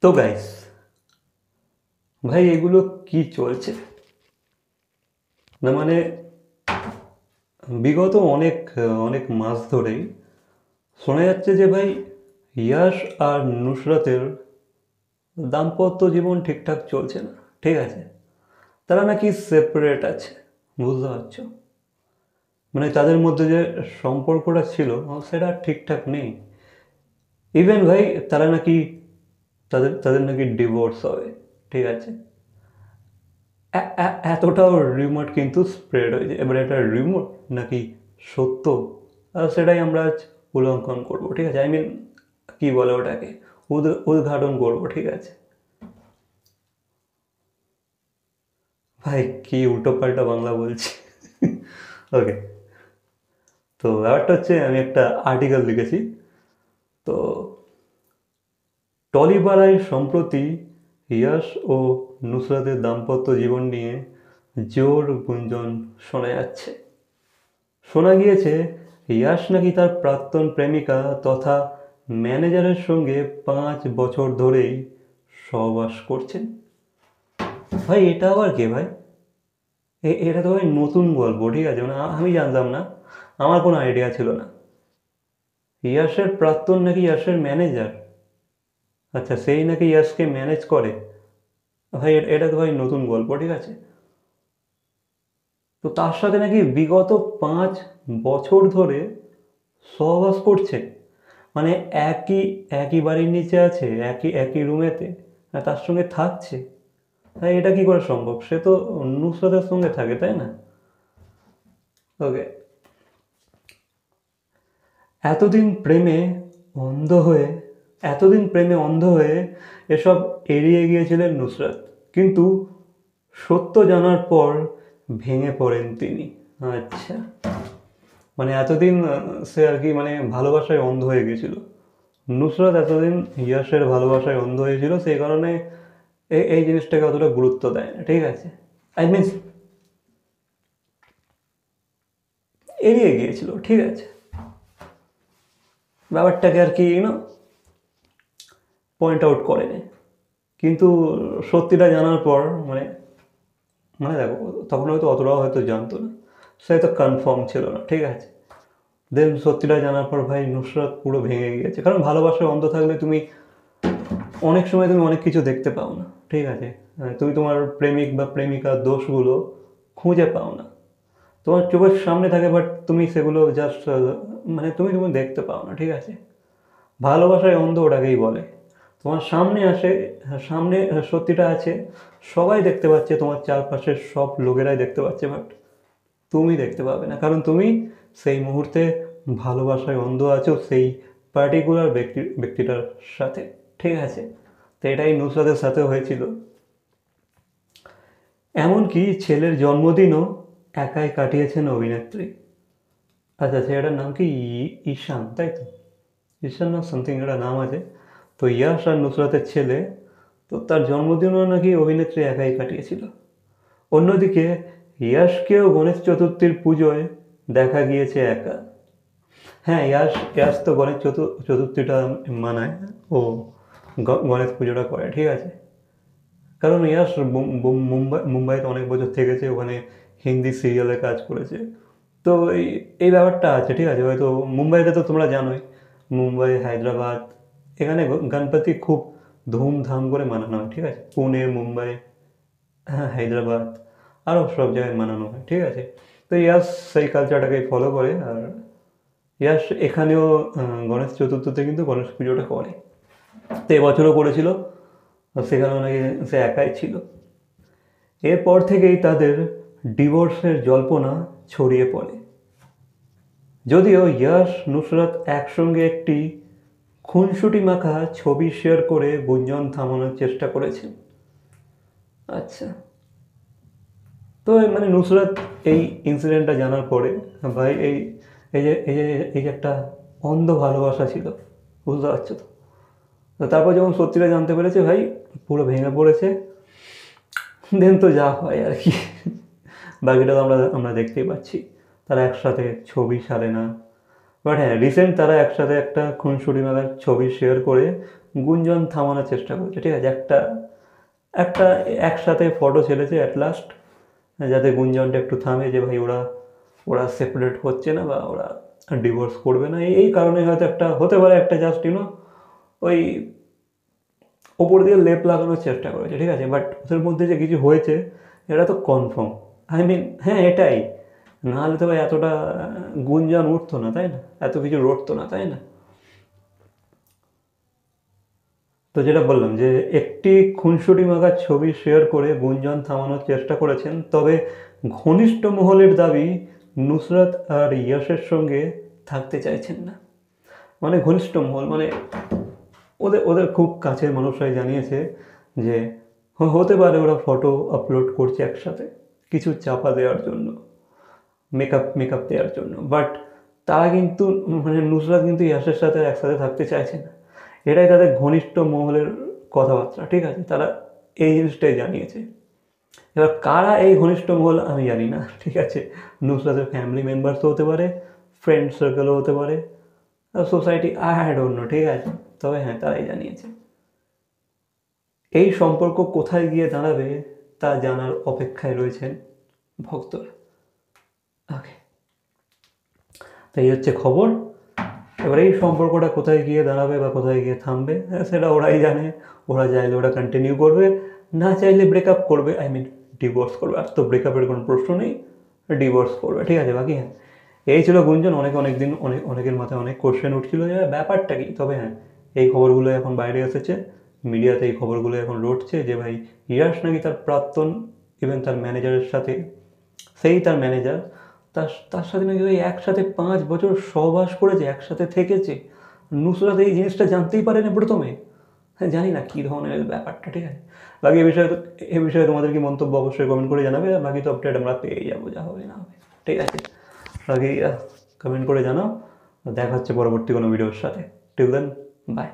তো গাইস, ভাই এগুলো কি চলছে? না মানে বিগত অনেক অনেক মাস ধরেই শোনা যাচ্ছে যে ভাই ইয়াশ আর নুসরাতের দাম্পত্য জীবন ঠিকঠাক চলছে না। ঠিক আছে, তারা নাকি সেপারেট আছে। বুঝতে পারছো? মানে তাদের মধ্যে যে সম্পর্কটা ছিল সেটা ঠিকঠাক নেই। ইভেন ভাই তারা নাকি তাদের তাদের নাকি ডিভোর্স হবে। ঠিক আছে, এতটাও রিমোট কিন্তু স্প্রেড হয়েছে। এবার এটা রিমোট নাকি সত্য, সেটাই আমরা আজ উল্লঙ্ঘন করবো। ঠিক আছে, আই মিন কী বলে ওটাকে, উদ্ঘাটন করবো। ঠিক আছে ভাই, কি উল্টো পাল্টা বাংলা বলছি। ওকে, তো ব্যাপারটা হচ্ছে আমি একটা আর্টিকেল লিখেছি। তো টলিপাড়ায় সম্প্রতি ইয়াশ ও নুসরাতের দাম্পত্য জীবন নিয়ে জোর গুঞ্জন শোনা যাচ্ছে। শোনা গিয়েছে ইয়াশ নাকি তার প্রাক্তন প্রেমিকা তথা ম্যানেজারের সঙ্গে 5 বছর ধরেই সহবাস করছেন। ভাই এটা আবার কে ভাই? এটা তো ভাই নতুন গল্প। ঠিক আছে, মানে আমি জানতাম না, আমার কোনো আইডিয়া ছিল না। ইয়াশের প্রাক্তন নাকি ইয়াশের ম্যানেজার? আচ্ছা, সেই নাকি ইয়াশকে ম্যানেজ করে। ভাই এটা তো ভাই নতুন গল্প। ঠিক আছে, তো তার সাথে নাকি বিগত 5 বছর ধরে সহবাস করছে। মানে একই একই বাড়ির নিচে আছে, একই একই রুমেতে, আর তার সঙ্গে থাকছে। তাই এটা কি করে সম্ভব? সে তো নুসরাতের সঙ্গে থাকে, তাই না? ওকে, এতদিন প্রেমে অন্ধ হয়ে এতদিন প্রেমে অন্ধ হয়ে এসব এড়িয়ে গিয়েছিলেন নুসরাত, কিন্তু সত্য জানার পর ভেঙে পড়েন তিনি। আচ্ছা, মানে এতদিন সে আর কি মানে ভালোবাসায় অন্ধ হয়ে গেছিল। নুসরাত এতদিন ইয়াসের ভালোবাসায় অন্ধ হয়েছিল, সেই কারণে এই জিনিসটাকে অতটা গুরুত্ব দেয় না। ঠিক আছে, আই মিন এড়িয়ে গিয়েছিল। ঠিক আছে, ব্যাপারটাকে আর কি পয়েন্ট আউট করেনি। কিন্তু সত্যিটা জানার পর মানে মানে দেখো, তখন হয়তো অতটাও হয়তো জানতো না, সে হয়তো কনফার্ম ছিল না। ঠিক আছে, দেন সত্যিটা জানার পর ভাই নুসরাত পুরো ভেঙে গিয়েছে। কারণ ভালোবাসায় অন্ধ থাকলে তুমি অনেক সময় তুমি অনেক কিছু দেখতে পাও না। ঠিক আছে, তুমি তোমার প্রেমিক বা প্রেমিকার দোষগুলো খুঁজে পাও না। তোমার চোখের সামনে থাকে, বাট তুমি সেগুলো জাস্ট মানে তুমি তুমি দেখতে পাও না। ঠিক আছে, ভালোবাসায় অন্ধ ওটাকেই বলে। তোমার সামনে আসে, সামনে সত্যিটা আছে, সবাই দেখতে পাচ্ছে, তোমার চারপাশের সব লোকেরাই দেখতে পাচ্ছে, বাট তুমি দেখতে পাবে না, কারণ তুমি সেই মুহূর্তে ভালোবাসায় অন্ধ আছো সেই পার্টিকুলার ব্যক্তিটার সাথে। ঠিক আছে, তো এটাই নুসরাতের সাথে হয়েছিল। এমনকি ছেলের জন্মদিনও একাই কাটিয়েছেন অভিনেত্রী। আচ্ছা, ছেলেটার নাম কি? ঈশান, তাই তো? ঈশান না সামথিং একটা নাম আছে। তো ইয়াশ আর নুসরাতের ছেলে, তো তার জন্মদিনও নাকি অভিনেত্রী একাই কাটিয়েছিল। অন্যদিকে ইয়াশকেও গণেশ চতুর্থীর পুজোয় দেখা গিয়েছে একা। হ্যাঁ, ইয়াশ ইয়াশ তো গণেশ চতুর্থীটা মানায়, ও গণেশ পুজোটা করে। ঠিক আছে, কারণ ইয়াশ মুম্বাইতে অনেক বছর থেকেছে, ওখানে হিন্দি সিরিয়ালে কাজ করেছে। তো এই ব্যাপারটা আছে। ঠিক আছে, হয়তো মুম্বাইতে তো তোমরা জানোই, মুম্বাই, হায়দ্রাবাদ, এখানে গণপতি খুব ধুমধাম করে মানানো হয়। ঠিক আছে, পুনে, মুম্বাই, হ্যাঁ হায়দ্রাবাদ, আরও সব জায়গায় মানানো হয়। ঠিক আছে, তো ইয়াস সেই কালচারটাকে ফলো করে। আর ইয়াস এখানেও গণেশ চতুর্থীতে কিন্তু গণেশ পুজোটা করে। তো এবছরও করেছিল, সেখানেও নাকি সে একাই ছিল। এরপর থেকেই তাদের ডিভোর্সের জল্পনা ছড়িয়ে পড়ে। যদিও ইয়াশ নুসরাত একসঙ্গে একটি খুনসুটি মাখা ছবি শেয়ার করে গুঞ্জন থামানোর চেষ্টা করেছেন। আচ্ছা, তো মানে নুসরাত এই ইনসিডেন্টটা জানার পরে, ভাই এই যে একটা অন্ধ ভালোবাসা ছিল, বুঝতে পারছো তো? তো তারপর যখন সত্যিটা জানতে পেরেছে, ভাই পুরো ভেঙে পড়েছে। দেন তো যা হয় আর কি, বাকিটা তো আমরা আমরা দেখতেই পাচ্ছি। তারা একসাথে ছবি ছাড়ে না, বাট হ্যাঁ, রিসেন্ট তারা একসাথে একটা খুনসুটি মেলার ছবি শেয়ার করে গুঞ্জন থামানোর চেষ্টা করছে, ঠিক আছে? একটা একটা একসাথে ফটো ছেড়েছে অ্যাট লাস্ট, যাতে গুঞ্জনটা একটু থামে যে ভাই ওরা ওরা সেপারেট হচ্ছে না বা ওরা ডিভোর্স করবে না, এই কারণে হয়তো একটা হতে পারে, একটা জাস্ট ওই ওপর দিয়ে লেপ লাগানোর চেষ্টা করেছে, ঠিক আছে? বাট ওদের মধ্যে যে কিছু হয়েছে এটা তো কনফার্ম। আই মিন হ্যাঁ, এটাই, নাহলে তো ভাই এতটা গুঞ্জন উঠতো না, তাই না? এত কিছু রটতো না, তাই না? তো যেটা বললাম যে একটি খুনসুটি মাখার ছবি শেয়ার করে গুঞ্জন থামানোর চেষ্টা করেছেন, তবে ঘনিষ্ঠ মহলের দাবি নুসরাত আর ইয়াসের সঙ্গে থাকতে চাইছেন না। মানে ঘনিষ্ঠ মহল মানে ওদের ওদের খুব কাছের মানুষরাই জানিয়েছে যে হতে পারে ওরা ফটো আপলোড করছে একসাথে কিছু চাপা দেওয়ার জন্য, মেকআপ দেওয়ার জন্য, বাট তারা কিন্তু মানে নুসরাত কিন্তু ইয়াসের সাথে একসাথে থাকতে চাইছে না। এটাই তাদের ঘনিষ্ঠ মহলের কথাবার্তা, ঠিক আছে? তারা এই জিনিসটাই জানিয়েছে। এবার কারা এই ঘনিষ্ঠ মহল আমি জানি না, ঠিক আছে? নুসরাতের ফ্যামিলি মেম্বার্সও হতে পারে, ফ্রেন্ড সার্কেলও হতে পারে, সোসাইটি, আই ডোন্ট নো, ঠিক আছে? তবে হ্যাঁ, তারাই জানিয়েছে। এই সম্পর্ক কোথায় গিয়ে দাঁড়াবে তা জানার অপেক্ষায় রয়েছেন ভক্তরা। ওকে, তো এই হচ্ছে খবর। এবার এই সম্পর্কটা কোথায় গিয়ে দাঁড়াবে বা কোথায় গিয়ে থামবে সেটা ওরাই জানে। ওরা চাইলে ওরা কন্টিনিউ করবে, না চাইলে ব্রেকআপ করবে, আই মিন ডিভোর্স করবে। আর তো ব্রেকআপের কোনো প্রশ্ন নেই, ডিভোর্স করবে, ঠিক আছে? বাকি হ্যাঁ, এই ছিল গুঞ্জন। অনেক দিন অনেকের মাথায় অনেক কোশ্চেন উঠছিল যে ব্যাপারটা কি। তবে হ্যাঁ, এই খবরগুলো এখন বাইরে এসেছে, মিডিয়াতে এই খবরগুলো এখন রটছে যে ভাই ইয়াশ নাকি তার প্রাক্তন, ইভেন তার ম্যানেজারের সাথে, তার ম্যানেজার তার তার সাথে নাকি ওই একসাথে 5 বছর সহবাস করেছে, একসাথে থেকেছে। নুসরাত এই জিনিসটা জানতেই পারেনি প্রথমে। হ্যাঁ, জানি না কী ধরনের ব্যাপারটা, ঠিক আছে? বাকি এ বিষয়ে তোমাদের কি মন্তব্য অবশ্যই কমেন্ট করে জানাবে। আর বাকি তো আপডেট আমরা পেয়ে যাবো, যা হবে না হবে, ঠিক আছে? বাকি কমেন্ট করে জানাও। দেখা হচ্ছে পরবর্তী কোনো ভিডিওর সাথে। Till then, by.